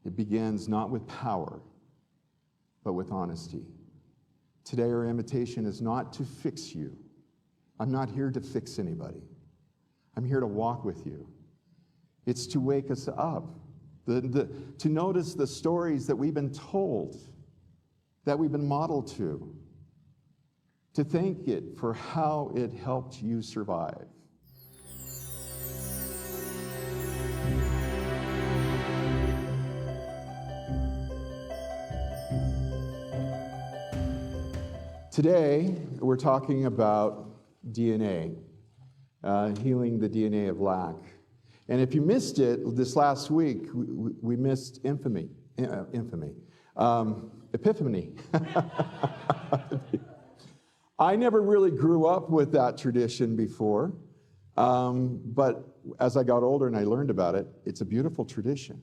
It begins not with power, but with honesty. Today, our invitation is not to fix you. I'm not here to fix anybody. I'm here to walk with you. It's to wake us up, to notice the stories that we've been told, that we've been modeled to thank it for how it helped you survive. Today, we're talking about DNA, healing the DNA of lack. And if you missed it this last week, we missed Epiphany. I never really grew up with that tradition before, but as I got older and I learned about it, it's a beautiful tradition.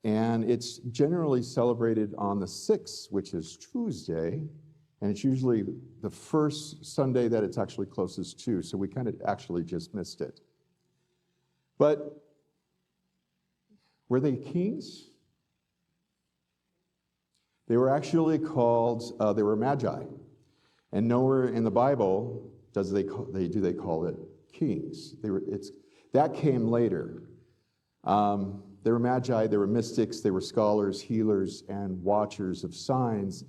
And it's generally celebrated on the 6th, which is Tuesday, and it's usually the first Sunday that it's actually closest to, so we kind of actually just missed it. But were they kings? They were actually called, they were magi. And nowhere in the Bible do they call it kings. That came later. They were magi, they were mystics, they were scholars, healers, and watchers of signs.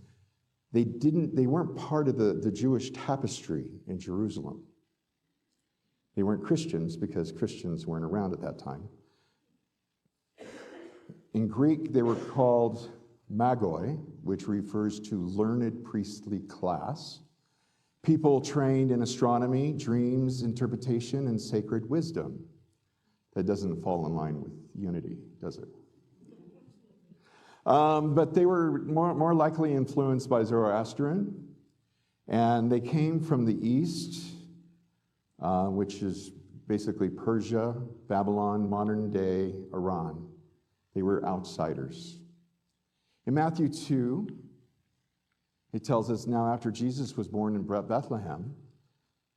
They weren't part of the Jewish tapestry in Jerusalem. They weren't Christians because Christians weren't around at that time. In Greek, they were called magoi, which refers to learned priestly class. People trained in astronomy, dreams, interpretation, and sacred wisdom. That doesn't fall in line with unity, does it? But they were more likely influenced by Zoroastrian, and they came from the east, which is basically Persia, Babylon, modern-day Iran. They were outsiders. In Matthew 2, it tells us, now after Jesus was born in Bethlehem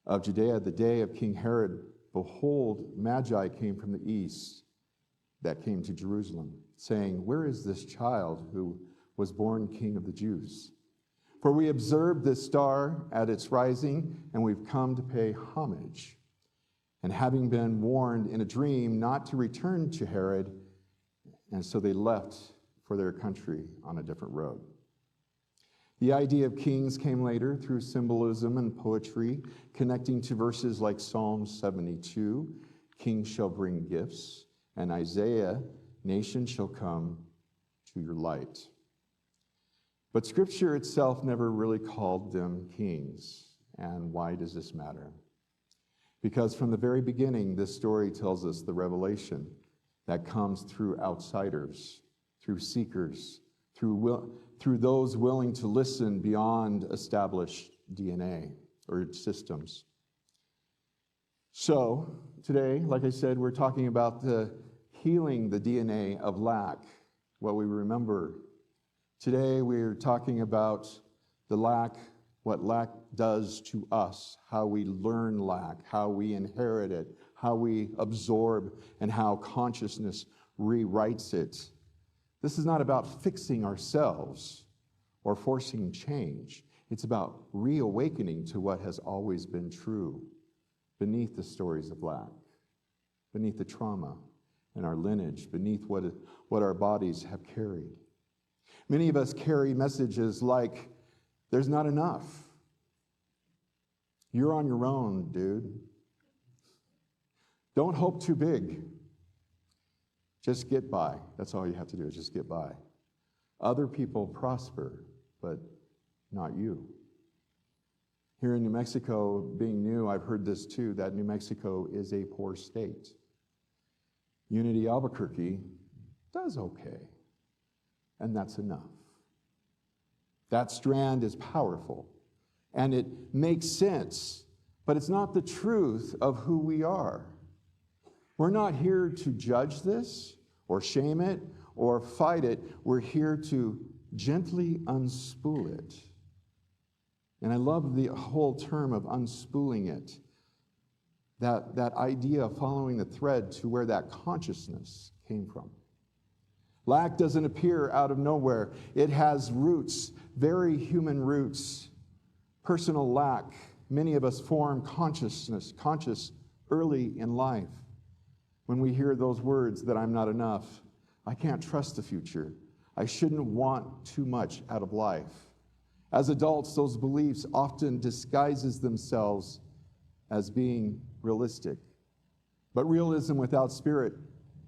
of Judea, the day of King Herod, behold, magi came from the east that came to Jerusalem, saying, where is this child who was born King of the Jews? For we observed this star at its rising, and we've come to pay homage. And having been warned in a dream not to return to Herod, and so they left for their country on a different road. The idea of kings came later through symbolism and poetry, connecting to verses like Psalm 72, kings shall bring gifts, and Isaiah, nations shall come to your light. But Scripture itself never really called them kings. And why does this matter? Because from the very beginning, this story tells us the revelation that comes through outsiders, through seekers, through those willing to listen beyond established DNA or systems. So today, like I said, we're talking about healing the DNA of lack, what we remember. Today we're talking about the lack, what lack does to us, how we learn lack, how we inherit it, how we absorb, and how consciousness rewrites it. This is not about fixing ourselves or forcing change. It's about reawakening to what has always been true beneath the stories of lack, beneath the trauma in our lineage, beneath what our bodies have carried. Many of us carry messages like, there's not enough. You're on your own, dude. Don't hope too big. Just get by. That's all you have to do is just get by. Other people prosper, but not you. Here in New Mexico, being new, I've heard this too, that New Mexico is a poor state. Unity Albuquerque does okay, and that's enough. That strand is powerful, and it makes sense, but it's not the truth of who we are. We're not here to judge this, or shame it, or fight it. We're here to gently unspool it. And I love the whole term of unspooling it. That idea of following the thread to where that consciousness came from. Lack doesn't appear out of nowhere. It has roots, very human roots. Personal lack. Many of us form conscious early in life. When we hear those words that I'm not enough, I can't trust the future, I shouldn't want too much out of life. As adults, those beliefs often disguises themselves as being realistic. But realism without spirit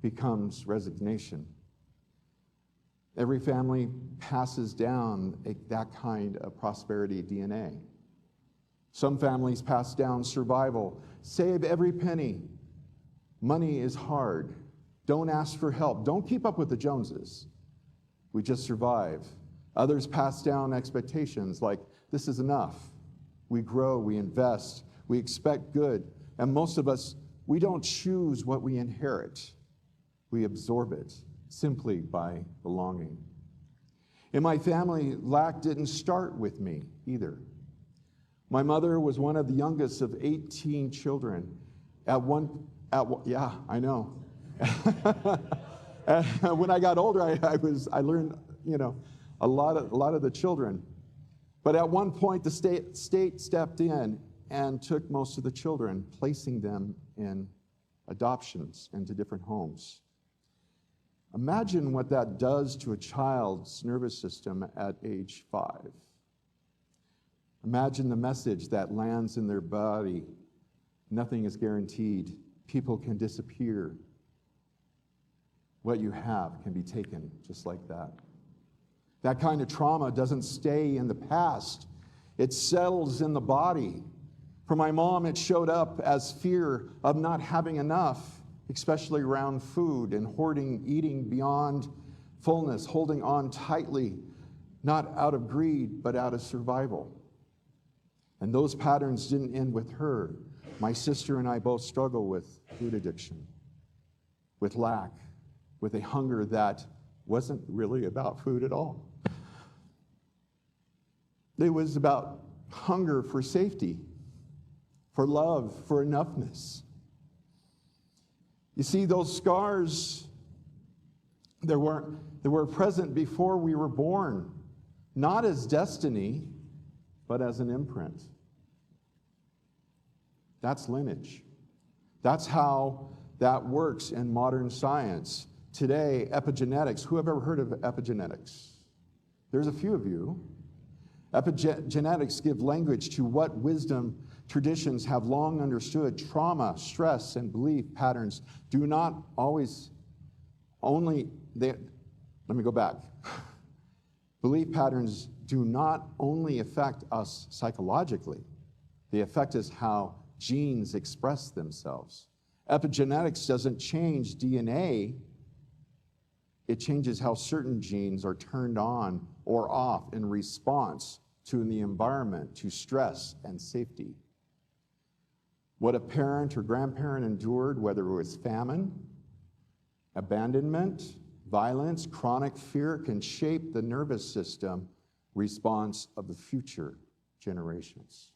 becomes resignation. Every family passes down that kind of prosperity DNA. Some families pass down survival. Save every penny. Money is hard. Don't ask for help. Don't keep up with the Joneses. We just survive. Others pass down expectations like, this is enough. We grow, we invest, we expect good. And most of us, we don't choose what we inherit. We absorb it simply by belonging. In my family, lack didn't start with me either. My mother was one of the youngest of 18 children. Yeah, I know. When I got older, I learned, a lot of the children. But at one point, the state stepped in and took most of the children, placing them in adoptions into different homes. Imagine what that does to a child's nervous system at age 5. Imagine the message that lands in their body. Nothing is guaranteed. People can disappear. What you have can be taken just like that. That kind of trauma doesn't stay in the past. It settles in the body. For my mom, it showed up as fear of not having enough, especially around food and hoarding, eating beyond fullness, holding on tightly, not out of greed, but out of survival. And those patterns didn't end with her. My sister and I both struggle with food addiction, with lack, with a hunger that wasn't really about food at all. It was about hunger for safety, for love, for enoughness. You see, those scars, they were present before we were born, not as destiny, but as an imprint. That's lineage. That's how that works in modern science. Today, epigenetics, who have ever heard of epigenetics? There's a few of you. Epigenetics give language to what wisdom traditions have long understood. Trauma, stress, and belief patterns do not always let me go back. Belief patterns do not only affect us psychologically, they affect us how genes express themselves. Epigenetics doesn't change DNA, it changes how certain genes are turned on or off in response to the environment, to stress and safety. What a parent or grandparent endured, whether it was famine, abandonment, violence, chronic fear, can shape the nervous system response of the future generations.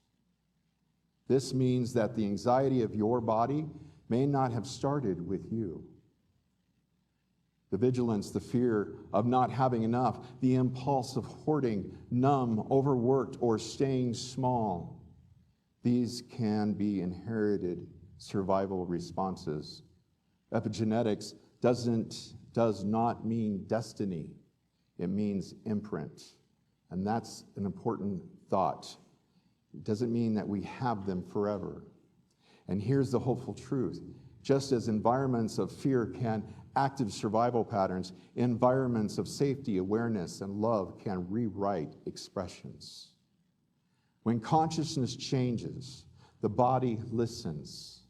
This means that the anxiety of your body may not have started with you. The vigilance, the fear of not having enough, the impulse of hoarding, numb, overworked, or staying small. These can be inherited survival responses. Epigenetics does not mean destiny. It means imprint. And that's an important thought. It doesn't mean that we have them forever. And here's the hopeful truth. Just as environments of fear can active survival patterns, environments of safety, awareness, and love can rewrite expressions. When consciousness changes, the body listens.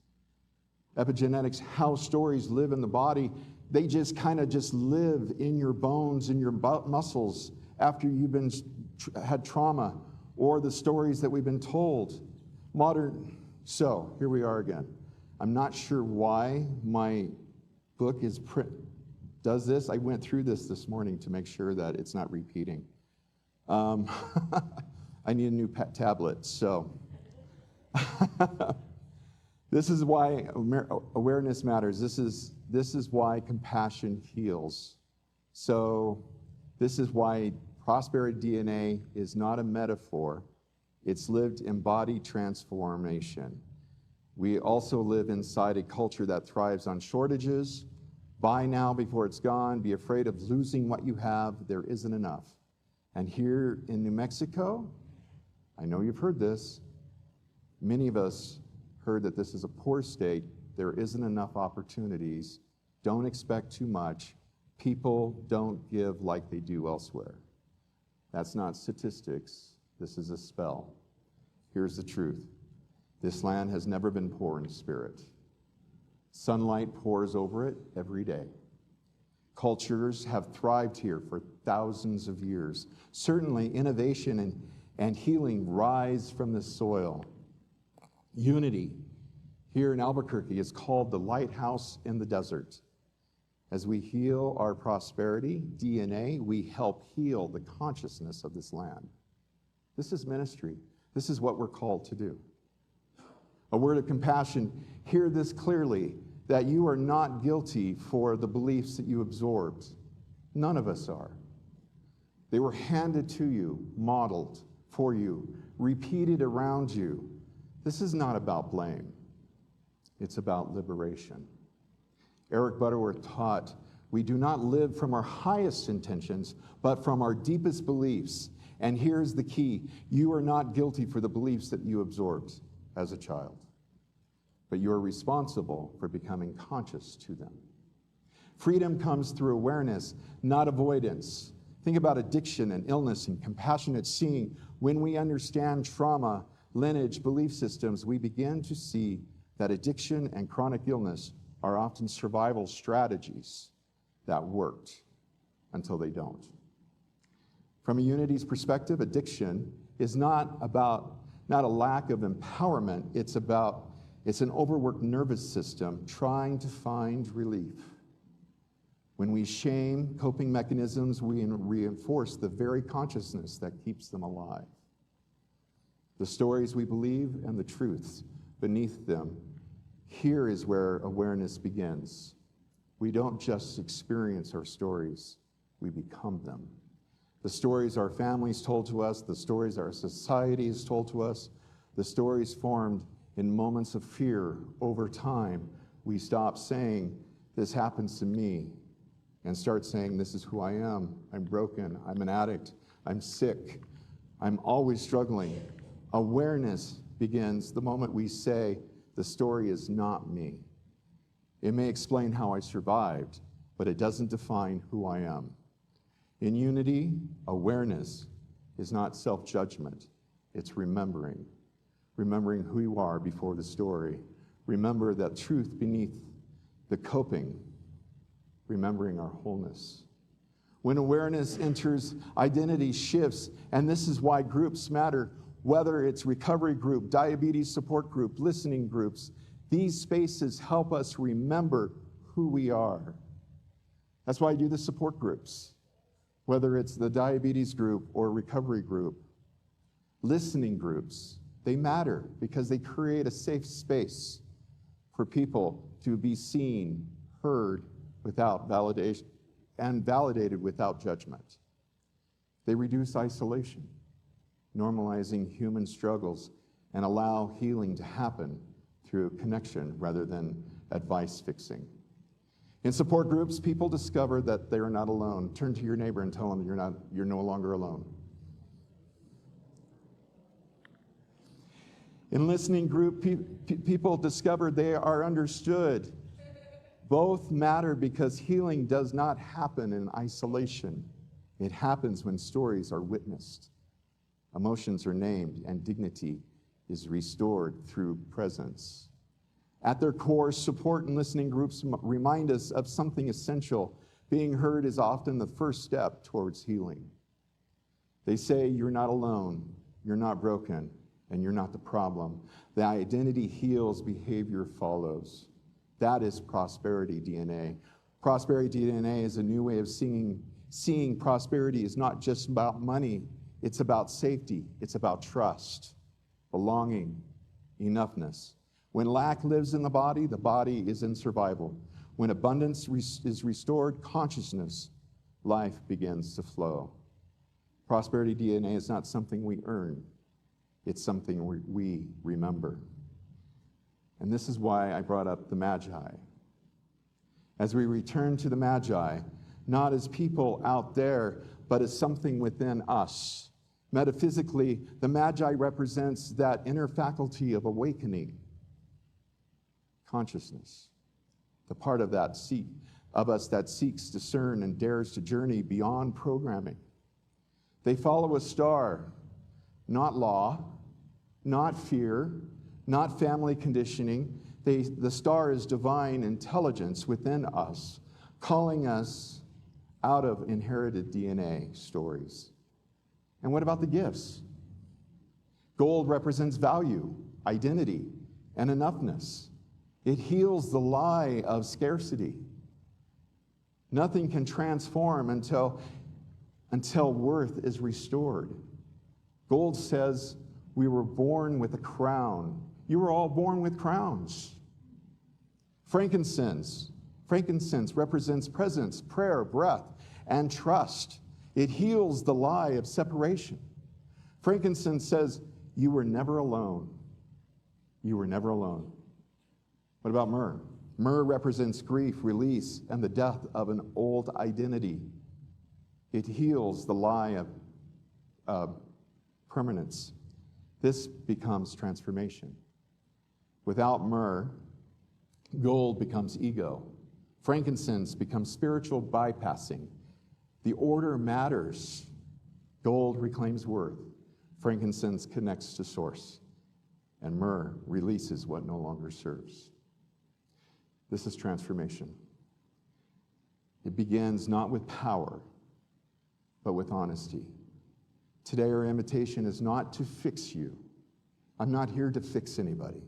Epigenetics, how stories live in the body, they just kind of live in your bones, in your muscles after you've had trauma, or the stories that we've been told. So here we are again. I'm not sure why my book does this. I went through this morning to make sure that it's not repeating. I need a new tablet, so. This is why awareness matters. This is why compassion heals. So this is why prosperity DNA is not a metaphor. It's lived embodied transformation. We also live inside a culture that thrives on shortages. Buy now before it's gone. Be afraid of losing what you have. There isn't enough. And here in New Mexico, I know you've heard this. Many of us heard that this is a poor state. There isn't enough opportunities. Don't expect too much. People don't give like they do elsewhere. That's not statistics. This is a spell. Here's the truth. This land has never been poor in spirit. Sunlight pours over it every day. Cultures have thrived here for thousands of years. Certainly, innovation and healing rise from the soil. Unity here in Albuquerque is called the lighthouse in the desert. As we heal our prosperity DNA, we help heal the consciousness of this land. This is ministry. This is what we're called to do. A word of compassion. Hear this clearly, that you are not guilty for the beliefs that you absorbed. None of us are. They were handed to you, modeled for you, repeated around you. This is not about blame. It's about liberation. Eric Butterworth taught, we do not live from our highest intentions, but from our deepest beliefs. And here's the key. You are not guilty for the beliefs that you absorbed as a child, but you are responsible for becoming conscious to them. Freedom comes through awareness, not avoidance. Think about addiction and illness and compassionate seeing. When we understand trauma, lineage, belief systems, we begin to see that addiction and chronic illness are often survival strategies that worked until they don't. From a Unity's perspective, addiction is not a lack of empowerment. It's an overworked nervous system trying to find relief. When we shame coping mechanisms, we reinforce the very consciousness that keeps them alive. The stories we believe and the truths beneath them, here is where awareness begins. We don't just experience our stories, we become them. The stories our families told to us, the stories our society has told to us, the stories formed in moments of fear. Over time, we stop saying, this happens to me, and start saying, this is who I am. I'm broken, I'm an addict, I'm sick, I'm always struggling. Awareness begins the moment we say, the story is not me. It may explain how I survived, but it doesn't define who I am. In Unity, awareness is not self-judgment, it's remembering. Remembering who you are before the story. Remember that truth beneath the coping. Remembering our wholeness. When awareness enters, identity shifts, and this is why groups matter. Whether it's recovery group, diabetes support group, listening groups, these spaces help us remember who we are. That's why I do the support groups. Whether it's the diabetes group or recovery group, listening groups, they matter because they create a safe space for people to be seen, heard without validation, and validated without judgment. They reduce isolation, normalizing human struggles, and allow healing to happen through connection rather than advice fixing. In support groups, people discover that they are not alone. Turn to your neighbor and tell them you're no longer alone. In listening group, people discover they are understood. Both matter because healing does not happen in isolation. It happens when stories are witnessed, emotions are named, and dignity is restored through presence. At their core, support and listening groups remind us of something essential. Being heard is often the first step towards healing. They say you're not alone, you're not broken, and you're not the problem. The identity heals, behavior follows. That is prosperity DNA. Prosperity DNA is a new way of seeing prosperity is not just about money, it's about safety, it's about trust, belonging, enoughness. When lack lives in the body is in survival. When abundance is restored, consciousness life begins to flow. Prosperity DNA is not something we earn. It's something we remember. And this is why I brought up the Magi. As we return to the Magi, not as people out there, but as something within us. Metaphysically, the Magi represents that inner faculty of awakening, consciousness, the part of that of us that seeks, discern, and dares to journey beyond programming. They follow a star, not law, not fear, not family conditioning. The star is divine intelligence within us, calling us out of inherited DNA stories. And what about the gifts? Gold represents value, identity, and enoughness. It heals the lie of scarcity. Nothing can transform until worth is restored. Gold says we were born with a crown. You were all born with crowns. Frankincense represents presence, prayer, breath, and trust. It heals the lie of separation. Frankincense says you were never alone. You were never alone. What about myrrh? Myrrh represents grief, release, and the death of an old identity. It heals the lie of permanence. This becomes transformation. Without myrrh, gold becomes ego. Frankincense becomes spiritual bypassing. The order matters. Gold reclaims worth. Frankincense connects to source. And myrrh releases what no longer serves. This is transformation. It begins not with power, but with honesty. Today, our invitation is not to fix you. I'm not here to fix anybody.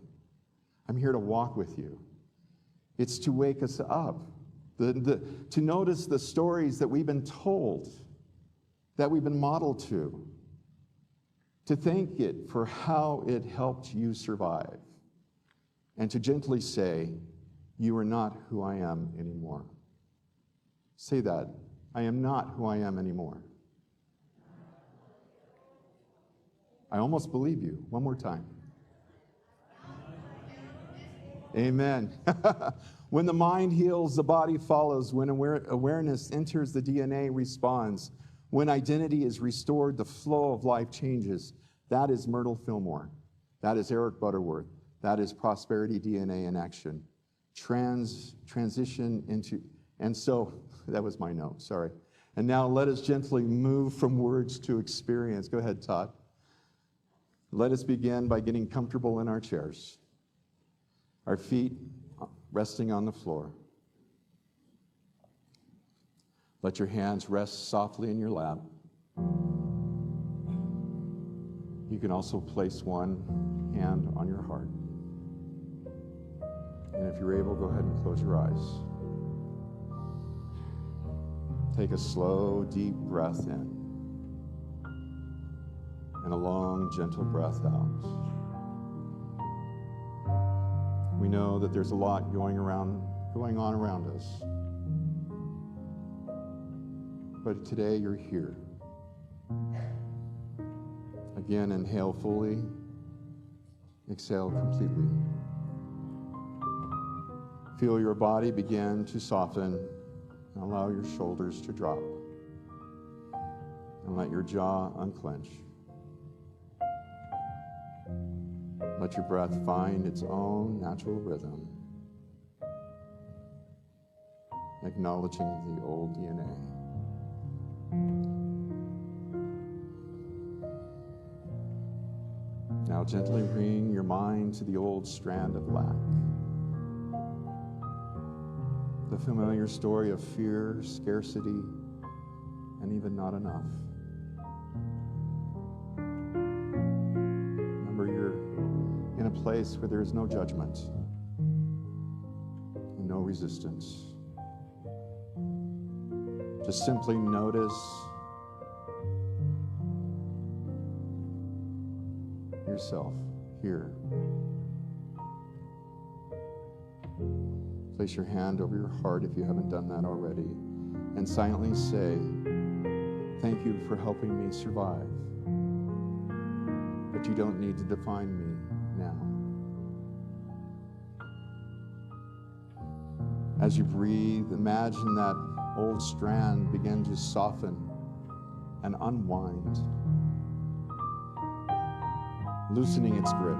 I'm here to walk with you. It's to wake us up, to notice the stories that we've been told, that we've been modeled to thank it for how it helped you survive, and to gently say, you are not who I am anymore. Say that. I am not who I am anymore. I almost believe you. One more time. Amen. When the mind heals, the body follows. When awareness enters, the DNA responds. When identity is restored, the flow of life changes. That is Myrtle Fillmore. That is Eric Butterworth. That is prosperity DNA in action. Transition into, and so, that was my note, sorry. And now let us gently move from words to experience. Go ahead, Todd. Let us begin by getting comfortable in our chairs. Our feet resting on the floor. Let your hands rest softly in your lap. You can also place one hand on your heart. And if you're able, go ahead and close your eyes. Take a slow, deep breath in and a long, gentle breath out. We know that there's a lot going on around us. But today you're here. Again, inhale fully, exhale completely. Feel your body begin to soften and allow your shoulders to drop. And let your jaw unclench. Let your breath find its own natural rhythm, acknowledging the old DNA. Now gently bring your mind to the old strand of lack. The familiar story of fear, scarcity, and even not enough. Remember, you're in a place where there is no judgment and no resistance. Just simply notice yourself here. Place your hand over your heart if you haven't done that already. and silently say, thank you for helping me survive, but you don't need to define me now. As you breathe, imagine that old strand begin to soften and unwind, loosening its grip.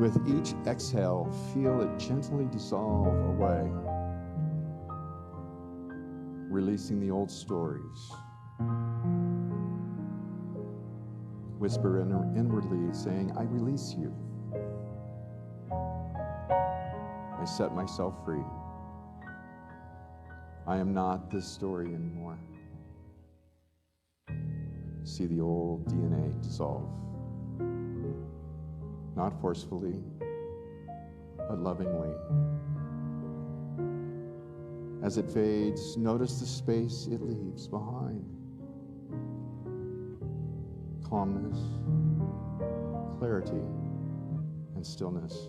With each exhale, feel it gently dissolve away, releasing the old stories. Whisper inwardly, saying, I release you. I set myself free. I am not this story anymore. See the old DNA dissolve. Not forcefully, but lovingly. As it fades, notice the space it leaves behind. Calmness, clarity, and stillness.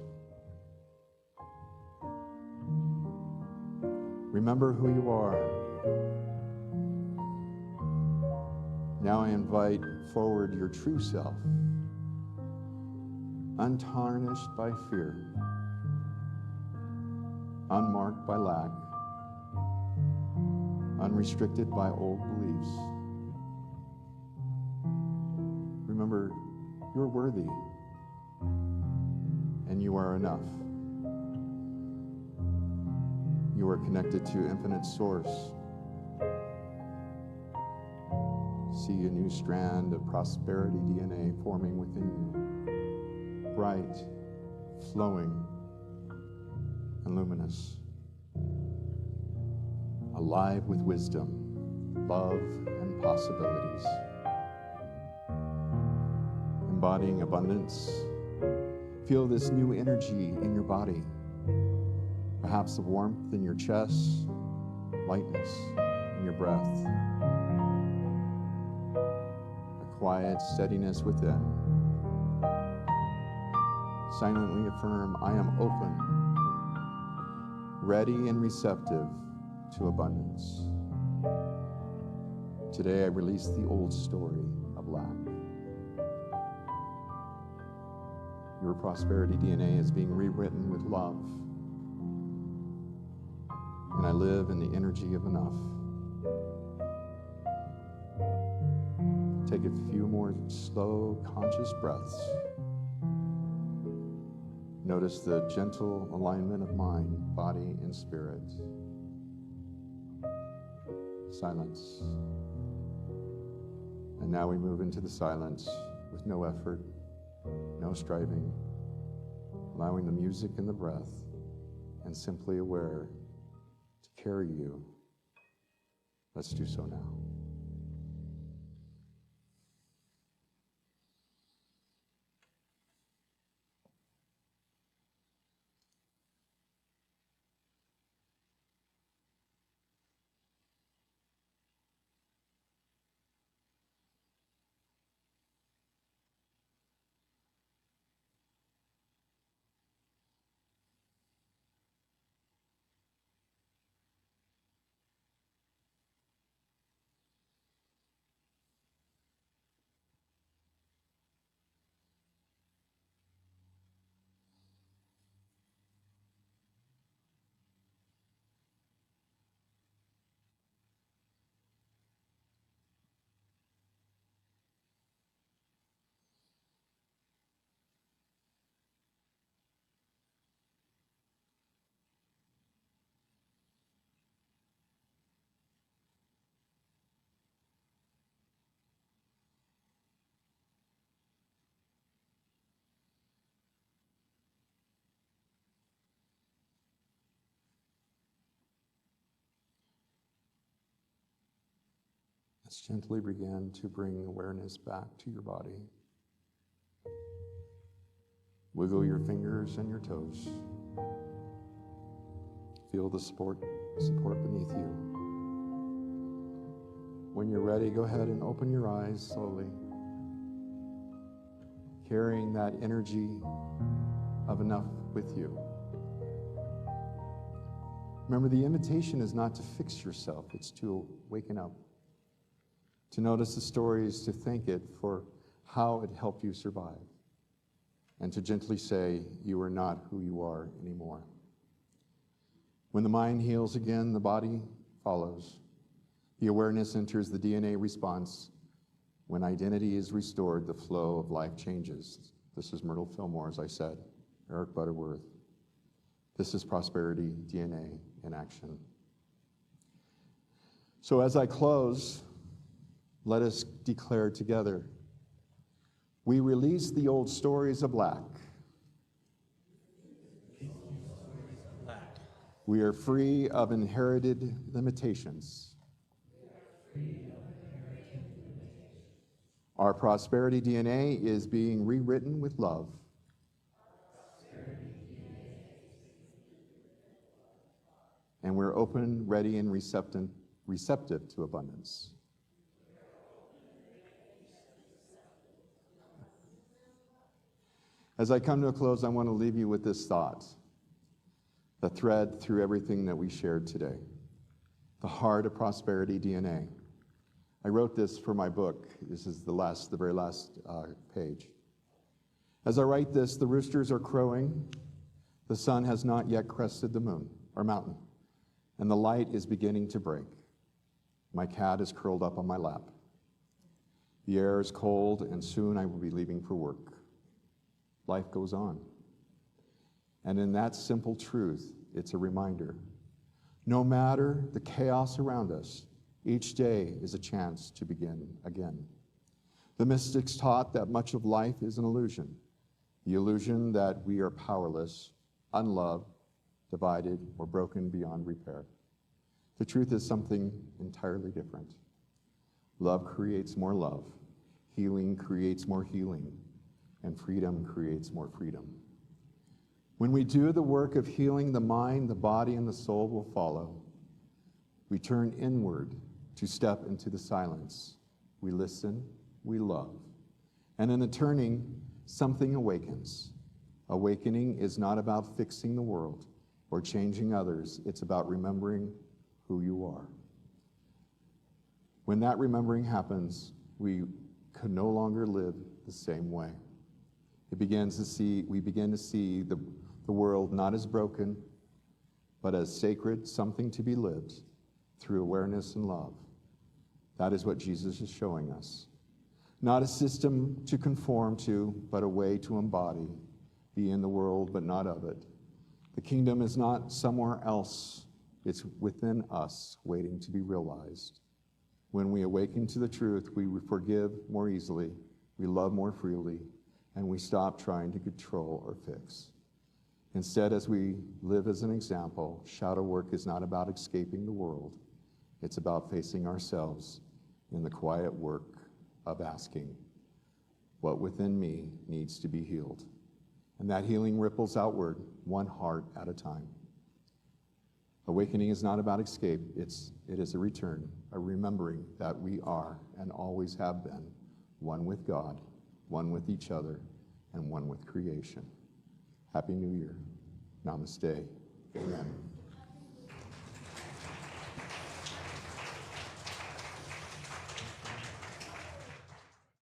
Remember who you are. Now I invite forward your true self, untarnished by fear, unmarked by lack, unrestricted by old beliefs. Remember, you're worthy, and you are enough. You are connected to infinite source. See a new strand of prosperity DNA forming within you, bright, flowing, and luminous, alive with wisdom, love, and possibilities. Embodying abundance, feel this new energy in your body. Perhaps the warmth in your chest, lightness in your breath, a quiet steadiness within. Silently affirm, I am open, ready and receptive to abundance. Today I release the old story of lack. Your prosperity DNA is being rewritten with love. And I live in the energy of enough. Take a few more slow, conscious breaths. Notice the gentle alignment of mind, body, and spirit. Silence. And now we move into the silence with no effort, no striving, allowing the music and the breath, and simply aware to carry you. Let's do so now. Let's gently begin to bring awareness back to your body. Wiggle your fingers and your toes. Feel the support beneath you. When you're ready, go ahead and open your eyes slowly, carrying that energy of enough with you. Remember, the invitation is not to fix yourself, it's to waken up, to notice the stories, to thank it for how it helped you survive, and to gently say, you are not who you are anymore. When the mind heals again, the body follows. The awareness enters the DNA response. When identity is restored, the flow of life changes. This is Myrtle Fillmore, as I said, Eric Butterworth. This is prosperity DNA in action. So as I close, let us declare together, we release the old stories of lack. We are free of inherited limitations. Our prosperity DNA is being rewritten with love. And we're open, ready, and receptive to abundance. As I come to a close, I want to leave you with this thought, the thread through everything that we shared today, the heart of prosperity DNA. I wrote this for my book. This is the very last page. As I write this, the roosters are crowing, the sun has not yet crested the mountain, and the light is beginning to break. My cat is curled up on my lap. The air is cold, and soon I will be leaving for work. Life goes on. And in that simple truth, it's a reminder. No matter the chaos around us, each day is a chance to begin again. The mystics taught that much of life is an illusion, the illusion that we are powerless, unloved, divided, or broken beyond repair. The truth is something entirely different. Love creates more love, healing creates more healing, and freedom creates more freedom. When we do the work of healing, the mind, the body, and the soul will follow. We turn inward to step into the silence. We listen, we love. And in the turning, something awakens. Awakening is not about fixing the world or changing others. It's about remembering who you are. When that remembering happens, we can no longer live the same way. We begin to see the world not as broken, but as sacred, something to be lived through awareness and love. That is what Jesus is showing us. Not a system to conform to, but a way to embody, be in the world, but not of it. The kingdom is not somewhere else. It's within us, waiting to be realized. When we awaken to the truth, we forgive more easily, we love more freely, and we stop trying to control or fix. Instead, as we live as an example, shadow work is not about escaping the world. It's about facing ourselves in the quiet work of asking, what within me needs to be healed? And that healing ripples outward, one heart at a time. Awakening is not about escape. It is a return, a remembering that we are and always have been one with God, one with each other, and one with creation. Happy New Year. Namaste. Amen.